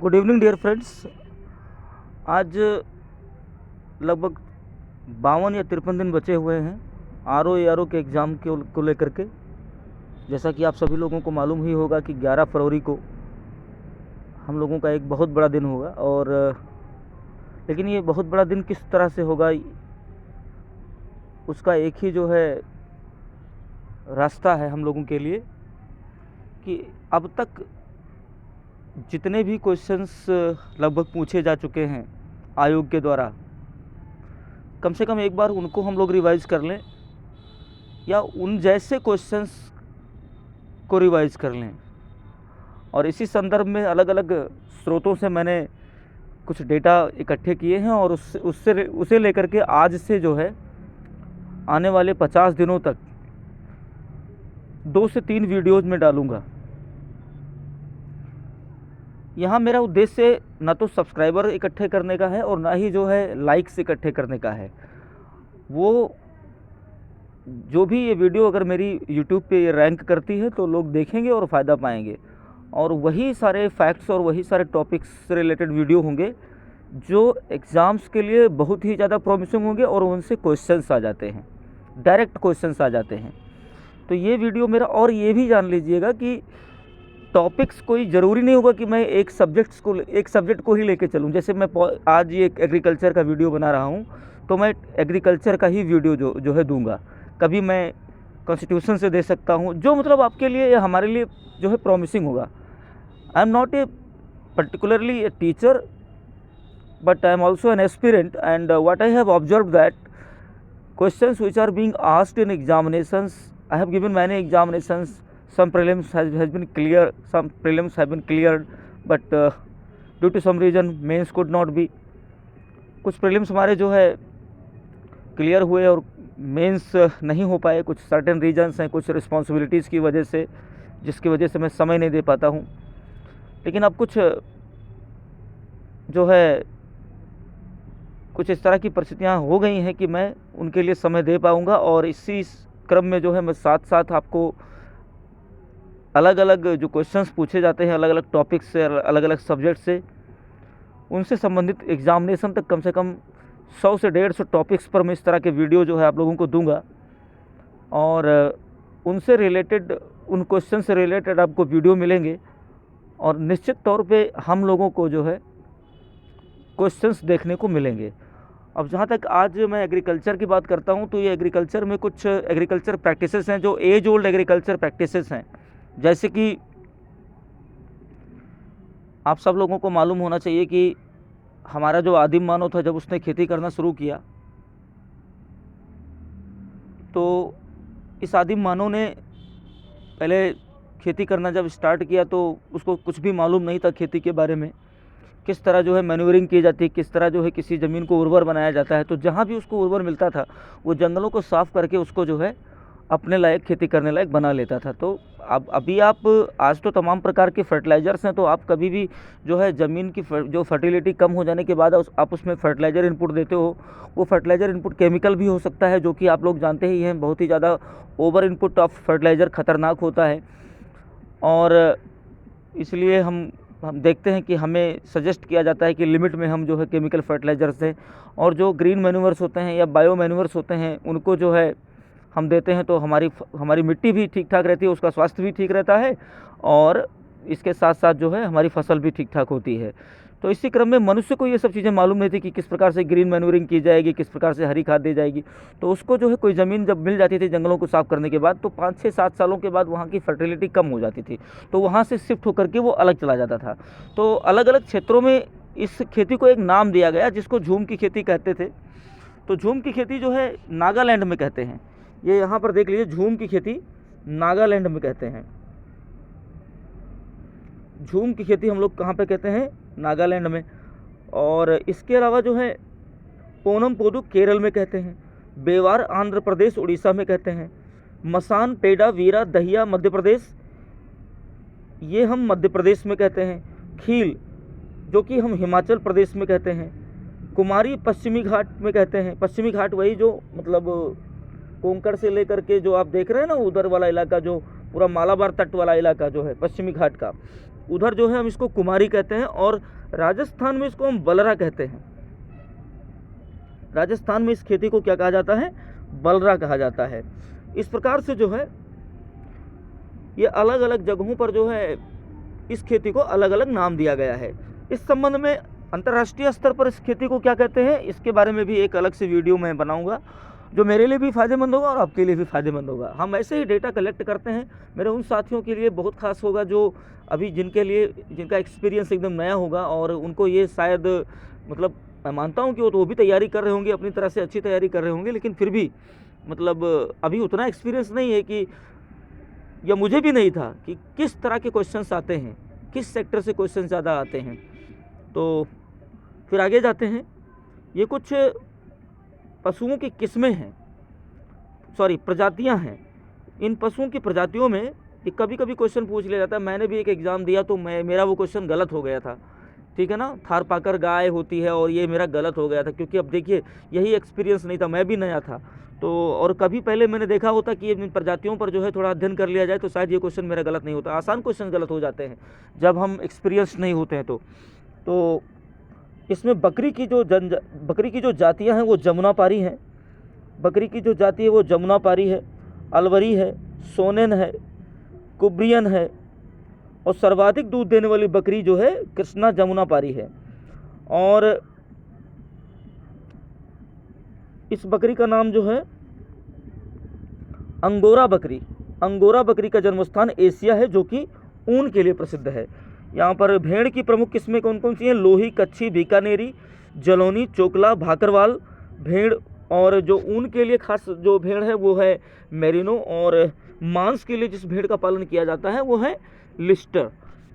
Good evening dear friends. आज लगभग 52 या 53 दिन बचे हुए हैं आर ओ के एग्ज़ाम को लेकर के। जैसा कि आप सभी लोगों को मालूम ही होगा कि 11 फरवरी को हम लोगों का एक बहुत बड़ा दिन होगा। और लेकिन ये बहुत बड़ा दिन किस तरह से होगा, उसका एक ही जो है रास्ता है हम लोगों के लिए कि अब तक जितने भी क्वेश्चंस लगभग पूछे जा चुके हैं आयोग के द्वारा, कम से कम एक बार उनको हम लोग रिवाइज़ कर लें या उन जैसे क्वेश्चंस को रिवाइज़ कर लें। और इसी संदर्भ में अलग अलग स्रोतों से मैंने कुछ डेटा इकट्ठे किए हैं और उसे लेकर के आज से जो है आने वाले 50 दिनों तक 2 से 3 वीडियोज़ में डालूँगा। यहाँ मेरा उद्देश्य ना तो सब्सक्राइबर इकट्ठे करने का है और ना ही जो है लाइक्स इकट्ठे करने का है। वो जो भी ये वीडियो अगर मेरी यूट्यूब पे रैंक करती है तो लोग देखेंगे और फ़ायदा पाएंगे, और वही सारे फैक्ट्स और वही सारे टॉपिक्स से रिलेटेड वीडियो होंगे जो एग्ज़ाम्स के लिए बहुत ही ज़्यादा प्रॉमिसिंग होंगे और उनसे क्वेश्चंस आ जाते हैं, डायरेक्ट क्वेश्चंस आ जाते हैं। तो ये वीडियो मेरा, और ये भी जान लीजिएगा कि टॉपिक्स कोई ज़रूरी नहीं होगा कि मैं एक सब्जेक्ट को ही लेके चलूँ। जैसे मैं आज ये एग्रीकल्चर का वीडियो बना रहा हूँ तो मैं एग्रीकल्चर का ही वीडियो जो है दूंगा। कभी मैं कॉन्स्टिट्यूशन से दे सकता हूँ, जो मतलब आपके लिए या हमारे लिए जो है प्रॉमिसिंग होगा। I am not a particularly a teacher, but I am also an aspirant, and what I have observed that questions which are being asked in examinations, I have given many examinations. Some prelims has been clear, some prelims have been cleared, but due to some reason mains could not be. कुछ prelims हमारे जो है clear हुए और mains नहीं हो पाए। कुछ सर्टेन रीजन्स हैं, कुछ रिस्पॉन्सिबिलिटीज़ की वजह से, जिसकी वजह से मैं समय नहीं दे पाता हूँ। लेकिन अब कुछ जो है कुछ इस तरह की परिस्थितियाँ हो गई हैं कि मैं उनके लिए समय दे पाऊँगा। और इसी क्रम में जो है मैं साथ साथ आपको अलग अलग जो क्वेश्चंस पूछे जाते हैं अलग अलग टॉपिक्स से, अलग अलग सब्जेक्ट से, उनसे संबंधित एग्जामिनेशन तक कम से कम 100 से 150 टॉपिक्स पर मैं इस तरह के वीडियो जो है आप लोगों को दूंगा। और उनसे रिलेटेड, उन क्वेश्चन से रिलेटेड आपको वीडियो मिलेंगे और निश्चित तौर पे हम लोगों को जो है क्वेश्चंस देखने को मिलेंगे। अब जहाँ तक आज मैं एग्रीकल्चर की बात करता हूँ तो ये एग्रीकल्चर में कुछ एग्रीकल्चर प्रैक्टिसेस हैं जो एज ओल्ड एग्रीकल्चर प्रैक्टिसेस हैं। जैसे कि आप सब लोगों को मालूम होना चाहिए कि हमारा जो आदिम मानव था, जब उसने खेती करना शुरू किया तो इस आदिम मानव ने पहले खेती करना जब स्टार्ट किया तो उसको कुछ भी मालूम नहीं था खेती के बारे में, किस तरह जो है मैन्यूरिंग की जाती है, किस तरह जो है किसी ज़मीन को उर्वर बनाया जाता है। तो जहाँ भी उसको उर्वर मिलता था वो जंगलों को साफ़ करके उसको जो है अपने लायक खेती करने लायक बना लेता था। तो अब अभी आप आज तो तमाम प्रकार के फर्टिलाइज़र्स हैं, तो आप कभी भी जो है ज़मीन की जो फर्टिलिटी कम हो जाने के बाद आप उसमें फर्टिलाइज़र इनपुट देते हो, वो फर्टिलाइज़र इनपुट केमिकल भी हो सकता है, जो कि आप लोग जानते ही हैं बहुत ही ज़्यादा ओवर इनपुट ऑफ फर्टिलाइज़र ख़तरनाक होता है। और इसलिए हम देखते हैं कि हमें सजेस्ट किया जाता है कि लिमिट में हम जो है केमिकल फर्टिलाइज़र्स दें, और जो ग्रीन मैन्यूअर्स होते हैं या बायो मैन्यूअर्स होते हैं उनको जो है हम देते हैं तो हमारी मिट्टी भी ठीक ठाक रहती है, उसका स्वास्थ्य भी ठीक रहता है और इसके साथ साथ जो है हमारी फसल भी ठीक ठाक होती है। तो इसी क्रम में मनुष्य को ये सब चीज़ें मालूम नहीं थी कि किस प्रकार से ग्रीन मैन्यूरिंग की जाएगी, किस प्रकार से हरी खाद दी जाएगी। तो उसको जो है कोई ज़मीन जब मिल जाती थी जंगलों को साफ़ करने के बाद, तो 5, 6, 7 सालों के बाद वहाँ की फर्टिलिटी कम हो जाती थी, तो वहाँ से शिफ्ट होकर के वो अलग चला जाता था। तो अलग अलग क्षेत्रों में इस खेती को एक नाम दिया गया जिसको झूम की खेती कहते थे। तो झूम की खेती जो है नागालैंड में कहते हैं, ये यहाँ पर देख लीजिए, झूम की खेती नागालैंड में कहते हैं। झूम की खेती हम लोग कहाँ पे कहते हैं? नागालैंड में। और इसके अलावा जो है पोनम पोदु केरल में कहते हैं, बेवार आंध्र प्रदेश उड़ीसा में कहते हैं, मसान पेडा वीरा दहिया मध्य प्रदेश, ये हम मध्य प्रदेश में कहते हैं, खील जो कि हम हिमाचल प्रदेश में कहते हैं, कुमारी पश्चिमी घाट में कहते हैं। पश्चिमी घाट वही जो मतलब कोंकण से लेकर के जो आप देख रहे हैं ना उधर वाला इलाका, जो पूरा मालाबार तट वाला इलाका जो है पश्चिमी घाट का, उधर जो है हम इसको कुमारी कहते हैं, और राजस्थान में इसको हम बलरा कहते हैं। राजस्थान में इस खेती को क्या कहा जाता है? बलरा कहा जाता है। इस प्रकार से जो है ये अलग अलग जगहों पर जो है इस खेती को अलग अलग नाम दिया गया है। इस संबंध में अंतर्राष्ट्रीय स्तर पर इस खेती को क्या कहते हैं, इसके बारे में भी एक अलग से वीडियो मैं बनाऊंगा, जो मेरे लिए भी फ़ायदेमंद होगा और आपके लिए भी फ़ायदेमंद होगा। हम ऐसे ही डेटा कलेक्ट करते हैं, मेरे उन साथियों के लिए बहुत खास होगा जो अभी जिनका एक्सपीरियंस एकदम नया होगा, और उनको ये शायद मतलब मैं मानता हूँ कि वो भी तैयारी कर रहे होंगे, अपनी तरह से अच्छी तैयारी कर रहे होंगे, लेकिन फिर भी मतलब अभी उतना एक्सपीरियंस नहीं है कि, या मुझे भी नहीं था कि किस तरह के क्वेश्चंस आते हैं, किस सेक्टर से क्वेश्चन ज़्यादा आते हैं। तो फिर आगे जाते हैं। ये कुछ पशुओं की किस्में हैं, प्रजातियां हैं। इन पशुओं की प्रजातियों में कभी कभी क्वेश्चन पूछ लिया जाता है। मैंने भी एक एग्ज़ाम दिया तो मेरा वो क्वेश्चन गलत हो गया था, ठीक है ना। थारपाकर गाय होती है और ये मेरा गलत हो गया था, क्योंकि अब देखिए यही एक्सपीरियंस नहीं था, मैं भी नया था। तो और कभी पहले मैंने देखा होता कि इन प्रजातियों पर जो है थोड़ा अध्ययन कर लिया जाए तो शायद ये क्वेश्चन मेरा गलत नहीं होता। आसान क्वेश्चन गलत हो जाते हैं जब हम एक्सपीरियंस नहीं होते हैं। तो इसमें बकरी की जो जातियां हैं वो जमुनापारी हैं। बकरी की जो जाति है वो जमुनापारी है, अलवरी है, सोनेन है, कुब्रियन है, और सर्वाधिक दूध देने वाली बकरी जो है कृष्णा जमुनापारी है। और इस बकरी का नाम जो है अंगोरा बकरी का जन्मस्थान एशिया है, जो कि ऊन के लिए प्रसिद्ध है। यहाँ पर भेड़ की प्रमुख किस्में कौन कौन सी हैं? लोही, कच्छी, बीकानेरी, जलौनी, चोकला, भाकरवाल भेड़। और जो ऊन के लिए खास जो भेड़ है वो है मेरिनो, और मांस के लिए जिस भेड़ का पालन किया जाता है वो है लिस्टर,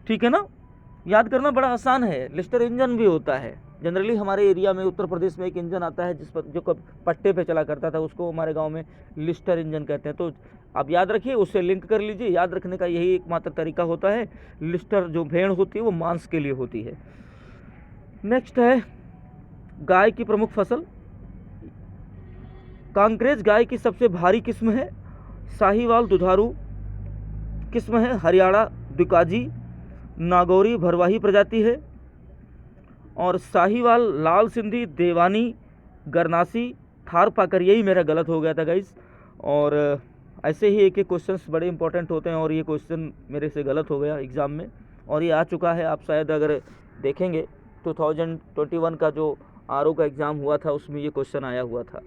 ठीक है ना। याद करना बड़ा आसान है। लिस्टर इंजन भी होता है। जनरली हमारे एरिया में उत्तर प्रदेश में एक इंजन आता है जिस पर जो पट्टे पे चला करता था, उसको हमारे गांव में लिस्टर इंजन कहते हैं। तो आप याद रखिए, उससे लिंक कर लीजिए। याद रखने का यही एकमात्र तरीका होता है। लिस्टर जो भेड़ होती है वो मांस के लिए होती है। नेक्स्ट है गाय की प्रमुख फसल। कांकरेज गाय की सबसे भारी किस्म है साहिवाल दुधारू किस्म है, हरियाणा दुकाजी, नागौरी भरवाही प्रजाति है, और साहिवाल, लाल सिंधी, देवानी, गरनासी, थारपाकर। यही मेरा गलत हो गया था गाइस। और ऐसे ही एक एक क्वेश्चंस बड़े इंपॉर्टेंट होते हैं, और ये क्वेश्चन मेरे से गलत हो गया एग्ज़ाम में, और ये आ चुका है। आप शायद अगर देखेंगे 2021 का जो आरओ का एग्ज़ाम हुआ था उसमें ये क्वेश्चन आया हुआ था,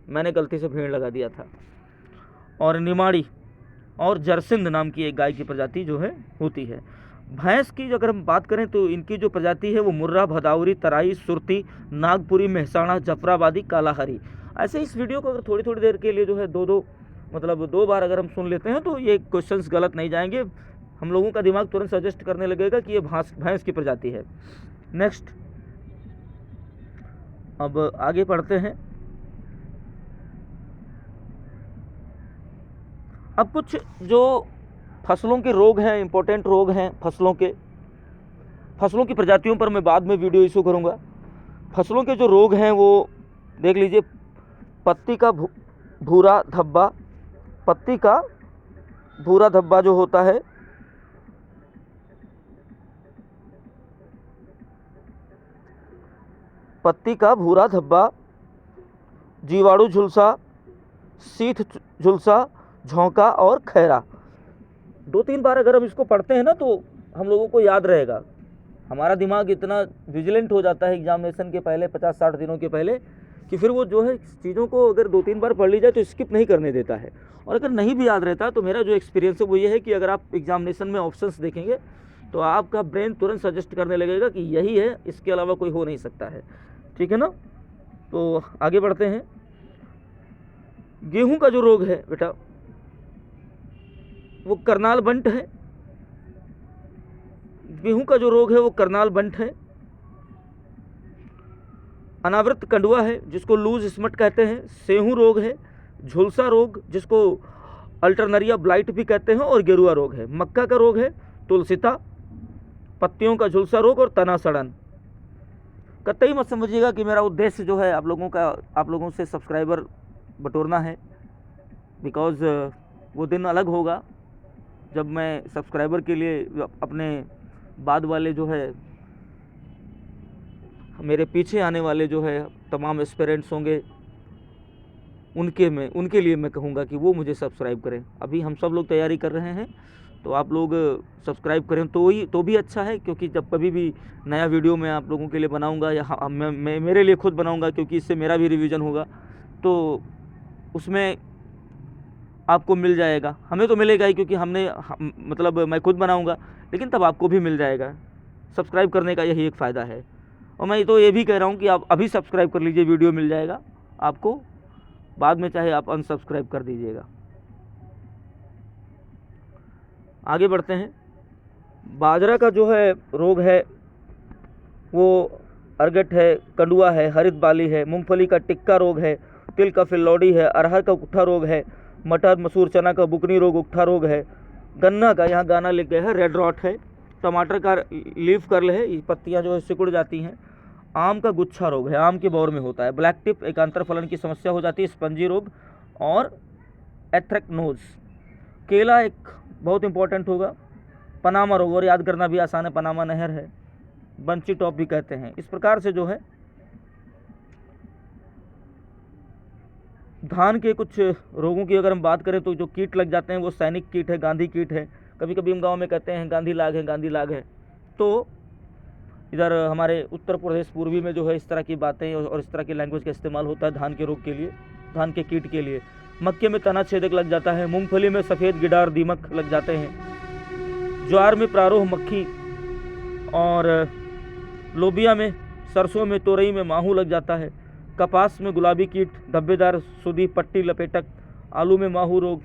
मैंने गलती से भेड़ लगा दिया था। और निमाड़ी और जरसिंद नाम की एक गाय की प्रजाति जो है होती है। भैंस की अगर हम बात करें तो इनकी जो प्रजाति है वो मुर्रा, भदावरी, तराई, सुरती, नागपुरी, मेहसाणा, जफराबादी, कालाहरी। ऐसे इस वीडियो को अगर थोड़ी थोड़ी देर के लिए जो है दो बार अगर हम सुन लेते हैं तो ये क्वेश्चंस गलत नहीं जाएंगे। हम लोगों का दिमाग तुरंत सजेस्ट करने लगेगा कि ये भैंस की प्रजाति है। नेक्स्ट, अब आगे पढ़ते हैं। अब कुछ जो फसलों के रोग हैं, इंपॉर्टेंट रोग हैं फसलों की प्रजातियों पर मैं बाद में वीडियो इशू करूंगा। फसलों के जो रोग हैं वो देख लीजिए। पत्ती का भूरा धब्बा जो होता है, पत्ती का भूरा धब्बा, जीवाणु झुलसा, सीठ झुलसा, झोंका और खैरा। 2-3 बार अगर हम इसको पढ़ते हैं ना तो हम लोगों को याद रहेगा। हमारा दिमाग इतना विजिलेंट हो जाता है एग्जामिनेशन के पहले 50-60 दिनों के पहले कि फिर वो जो है चीज़ों को अगर 2-3 बार पढ़ ली जाए तो स्किप नहीं करने देता है। और अगर नहीं भी याद रहता तो मेरा जो एक्सपीरियंस है वो ये है कि अगर आप एग्जामिनेशन में ऑप्शंस देखेंगे तो आपका ब्रेन तुरंत सजेस्ट करने लगेगा कि यही है, इसके अलावा कोई हो नहीं सकता है, ठीक है ना। तो आगे बढ़ते हैं। गेहूं का जो रोग है बेटा वो करनाल बंट है। गेहूं का जो रोग है वो करनाल बंट है। अनावृत कंडुआ है जिसको लूज स्मट कहते हैं। सेहू रोग है, झुलसा रोग जिसको अल्टरनरिया ब्लाइट भी कहते हैं, और गेरुआ रोग है। मक्का का रोग है तुलसिता, पत्तियों का झुलसा रोग और तना सड़न। कतई मत समझिएगा कि मेरा उद्देश्य जो है आप लोगों से सब्सक्राइबर बटोरना है, बिकॉज़ वो दिन अलग होगा जब मैं सब्सक्राइबर के लिए अपने बाद वाले जो है मेरे पीछे आने वाले जो है तमाम एस्पिरेंट्स होंगे, उनके लिए मैं कहूँगा कि वो मुझे सब्सक्राइब करें। अभी हम सब लोग तैयारी कर रहे हैं, तो आप लोग सब्सक्राइब करें तो भी अच्छा है, क्योंकि जब कभी भी नया वीडियो मैं आप लोगों के लिए बनाऊंगा या मैं मेरे लिए खुद बनाऊंगा, क्योंकि इससे मेरा भी रिवीजन होगा, तो उसमें आपको मिल जाएगा। हमें तो मिलेगा ही, क्योंकि मतलब मैं खुद बनाऊंगा, लेकिन तब आपको भी मिल जाएगा। सब्सक्राइब करने का यही एक फ़ायदा है। और मैं तो ये भी कह रहा हूँ कि आप अभी सब्सक्राइब कर लीजिए, वीडियो मिल जाएगा आपको, बाद में चाहे आप अनसब्सक्राइब कर दीजिएगा। आगे बढ़ते हैं। बाजरा का जो है रोग है वो अर्गट है, कंडुआ है, हरित बाली है, मूंगफली का टिक्का रोग है, तिल का फिल्लौड़ी है, अरहर का उकठा रोग है, मटर मसूर चना का बुकनी रोग उकठा रोग है, गन्ना का यहाँ गाना लिख गया है रेड रॉट है, टमाटर का लीफ कर्ल है, ये पत्तियाँ जो है सिकुड़ जाती हैं, आम का गुच्छा रोग है, आम के बौर में होता है, ब्लैक टिप एक अंतरफलन की समस्या हो जाती है, स्पंजी रोग और एथ्रेक्नोज। केला एक बहुत इंपॉर्टेंट होगा, पनामा रोग, और याद करना भी आसान है, पनामा नहर है, बंची टॉप भी कहते हैं। इस प्रकार से जो है धान के कुछ रोगों की अगर हम बात करें तो जो कीट लग जाते हैं वो सैनिक कीट है, गांधी कीट है, कभी कभी हम गांव में कहते हैं गांधी लाग है, गांधी लाग है। तो इधर हमारे उत्तर प्रदेश पूर्वी में जो है इस तरह की बातें और इस तरह की लैंग्वेज का इस्तेमाल होता है धान के रोग के लिए, धान के कीट के लिए। मक्के में तना छेदक लग जाता है, मूंगफली में सफ़ेद गिडार दीमक लग जाते हैं, ज्वार में प्रारोह मक्खी, और लोबिया में, सरसों में, तोरई में माहू लग जाता है, कपास में गुलाबी कीट, धब्बेदार सुधी पट्टी लपेटक, आलू में माहू रोग,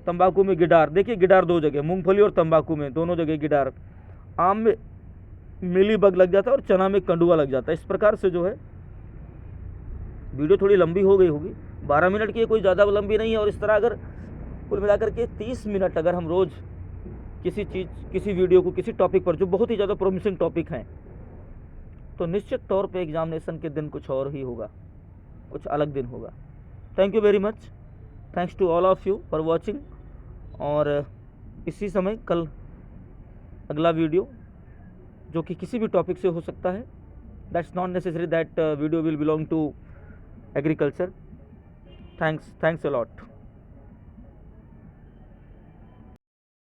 तंबाकू में गिडार। देखिए गिडार दो जगह, मूंगफली और तंबाकू में दोनों जगह गिडार, आम में मिली बग लग जाता है और चना में कंडुआ लग जाता है। इस प्रकार से जो है वीडियो थोड़ी लंबी हो गई होगी, 12 मिनट की, कोई ज़्यादा लंबी नहीं है। और इस तरह अगर कुल मिलाकर के 30 मिनट अगर हम रोज़ किसी वीडियो को किसी टॉपिक पर जो बहुत ही ज़्यादा प्रोमिसिंग टॉपिक हैं, तो निश्चित तौर पे एग्जामिनेशन के दिन कुछ और ही होगा, कुछ अलग दिन होगा। Thank you very much, thanks to all of you for watching. और इसी समय कल अगला वीडियो जो कि किसी भी टॉपिक से हो सकता है, that's not necessary that video will belong to agriculture. Thanks a lot.